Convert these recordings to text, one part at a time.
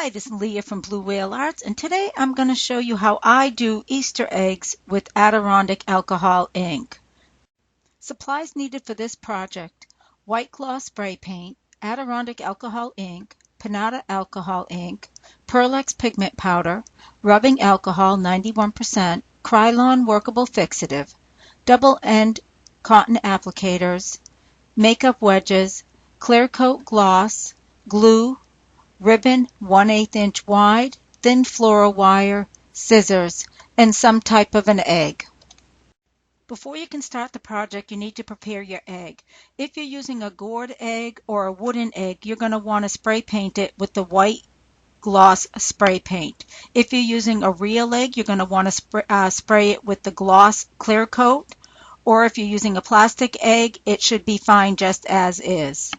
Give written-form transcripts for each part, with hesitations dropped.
Hi, this is Leah from Blue Whale Arts, and today I'm going to show you how I do Easter eggs with Adirondack Alcohol Ink. Supplies needed for this project: white gloss spray paint, Adirondack Alcohol Ink, Panada Alcohol Ink, Pearlex pigment powder, rubbing alcohol 91%, Krylon workable fixative, double-end cotton applicators, makeup wedges, clear coat gloss, glue, ribbon 1/8 inch wide, thin floral wire, scissors, and some type of an egg. Before you can start the project, you need to prepare your egg. If you're using a gourd egg or a wooden egg, you're going to want to spray paint it with the white gloss spray paint. If you're using a real egg, you're going to want to spray it with the gloss clear coat, or if you're using a plastic egg, it should be fine just as is.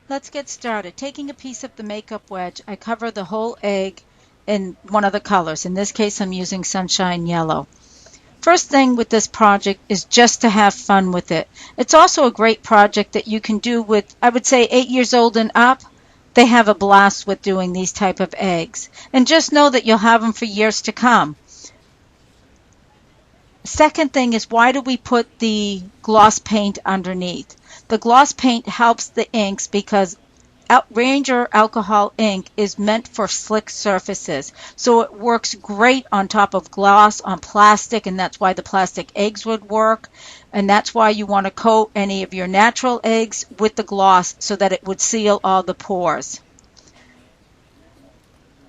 Let's get started. Taking a piece of the makeup wedge, I cover the whole egg in one of the colors. In this case, I'm using Sunshine Yellow. First thing with this project is just to have fun with it. It's also a great project that you can do with, I would say, 8 years old and up. They have a blast with doing these type of eggs. And just know that you'll have them for years to come. Second thing is, why do we put the gloss paint underneath? The gloss paint helps the inks because Ranger alcohol ink is meant for slick surfaces. So it works great on top of gloss on plastic, and that's why the plastic eggs would work. And that's why you want to coat any of your natural eggs with the gloss so that it would seal all the pores.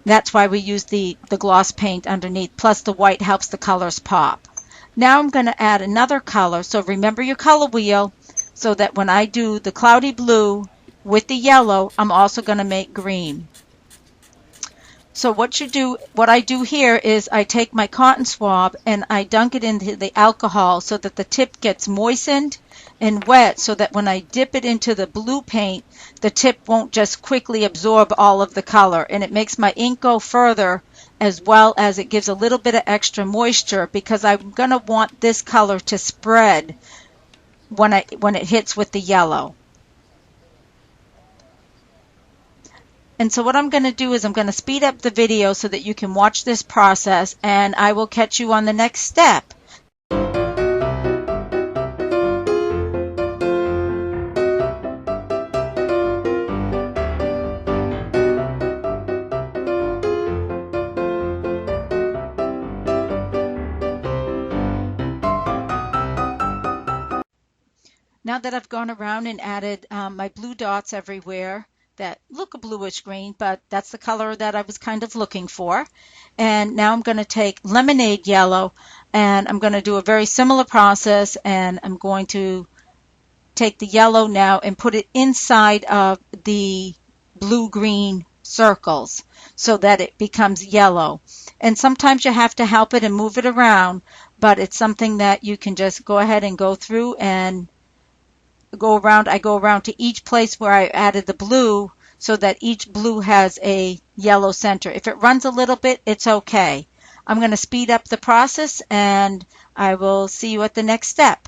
That's why we use the gloss paint underneath, plus the white helps the colors pop. Now I'm going to add another color, so remember your color wheel, so that when I do the cloudy blue with the yellow, I'm also going to make green. So what I do here is I take my cotton swab and I dunk it into the alcohol so that the tip gets moistened and wet, so that when I dip it into the blue paint, the tip won't just quickly absorb all of the color, and it makes my ink go further, as well as it gives a little bit of extra moisture, because I'm going to want this color to spread when it hits with the yellow. And so what I'm going to do is I'm going to speed up the video so that you can watch this process, and I will catch you on the next step. Now that I've gone around and added my blue dots everywhere that look a bluish green, but that's the color that I was kind of looking for. And now I'm going to take lemonade yellow, and I'm going to do a very similar process, and I'm going to take the yellow now and put it inside of the blue-green circles so that it becomes yellow. And sometimes you have to help it and move it around, but it's something that you can just go ahead and go through and go around. I go around to each place where I added the blue so that each blue has a yellow center. If it runs a little bit, it's okay. I'm going to speed up the process, and I will see you at the next step.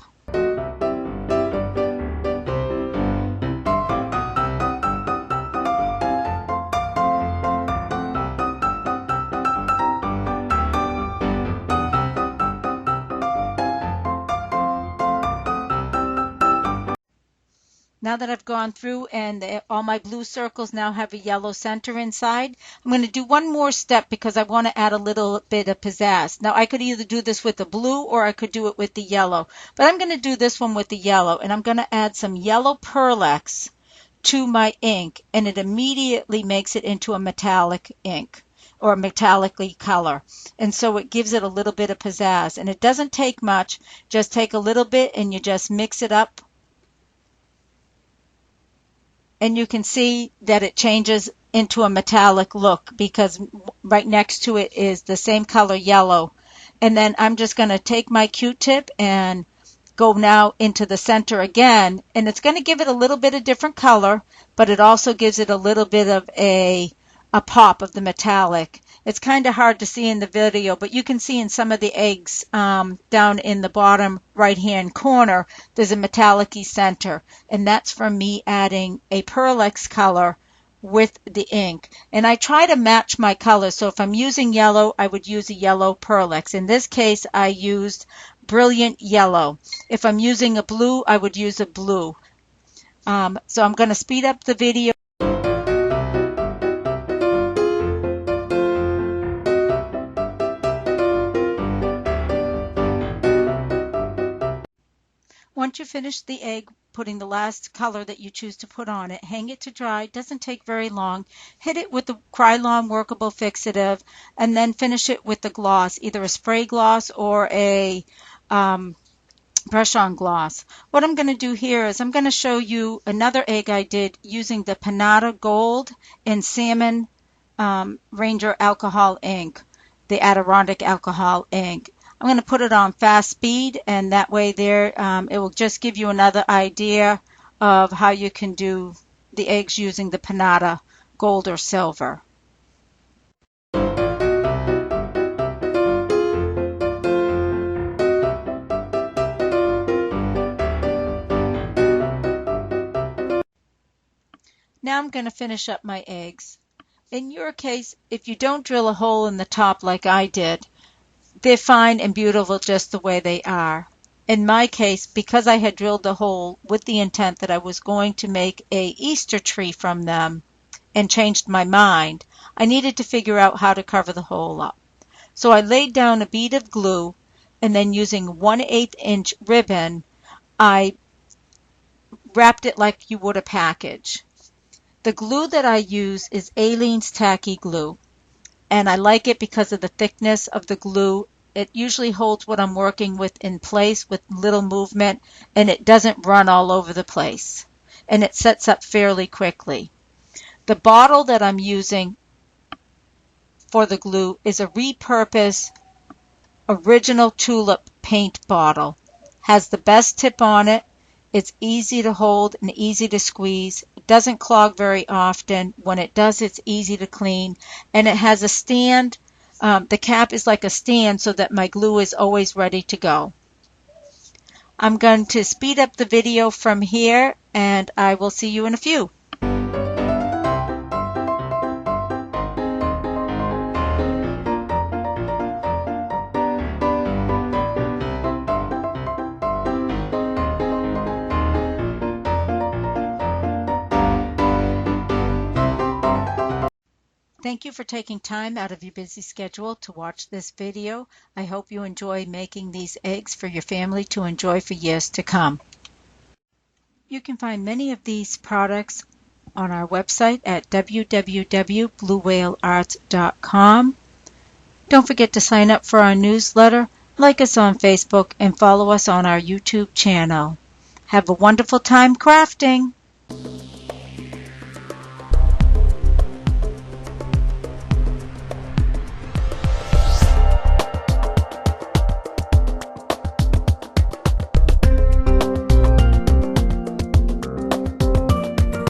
Now that I've gone through and all my blue circles now have a yellow center inside, I'm going to do one more step because I want to add a little bit of pizzazz. Now I could either do this with the blue or I could do it with the yellow, but I'm going to do this one with the yellow, and I'm going to add some yellow Pearlex to my ink, and it immediately makes it into a metallic ink or a metallic color, and so it gives it a little bit of pizzazz. And it doesn't take much, just take a little bit and you just mix it up. And you can see that it changes into a metallic look because right next to it is the same color yellow. And then I'm just going to take my Q-tip and go now into the center again. And it's going to give it a little bit of different color, but it also gives it a little bit of a pop of the metallic. It's kind of hard to see in the video, but you can see in some of the eggs down in the bottom right-hand corner, there's a metallic-y center, and that's from me adding a Pearlex color with the ink. And I try to match my colors. So if I'm using yellow, I would use a yellow Pearlex. In this case, I used Brilliant Yellow. If I'm using a blue, I would use a blue. So I'm going to speed up the video. Once you finish the egg, putting the last color that you choose to put on it, hang it to dry. It doesn't take very long. Hit it with the Krylon workable fixative, and then finish it with the gloss, either a spray gloss or a brush-on gloss. What I'm going to do here is I'm going to show you another egg I did using the Panada Gold and Salmon Ranger Alcohol Ink, the Adirondack Alcohol Ink. I'm going to put it on fast speed, and that way there it will just give you another idea of how you can do the eggs using the Panada Gold or Silver. Now I'm going to finish up my eggs. In your case, if you don't drill a hole in the top like I did, they're fine and beautiful just the way they are. In my case, because I had drilled the hole with the intent that I was going to make a Easter tree from them and changed my mind, I needed to figure out how to cover the hole up. So I laid down a bead of glue, and then using 1/8 inch ribbon, I wrapped it like you would a package. The glue that I use is Aleene's Tacky Glue, and I like it because of the thickness of the glue. It usually holds what I'm working with in place with little movement, and it doesn't run all over the place, and it sets up fairly quickly. The bottle that I'm using for the glue is a repurposed original tulip paint bottle. Has the best tip on it. It's easy to hold and easy to squeeze. It doesn't clog very often. When it does, it's easy to clean. And it has a stand. The cap is like a stand so that my glue is always ready to go. I'm going to speed up the video from here, and I will see you in a few. Thank you for taking time out of your busy schedule to watch this video. I hope you enjoy making these eggs for your family to enjoy for years to come. You can find many of these products on our website at www.bluewhalearts.com. Don't forget to sign up for our newsletter, like us on Facebook, and follow us on our YouTube channel. Have a wonderful time crafting!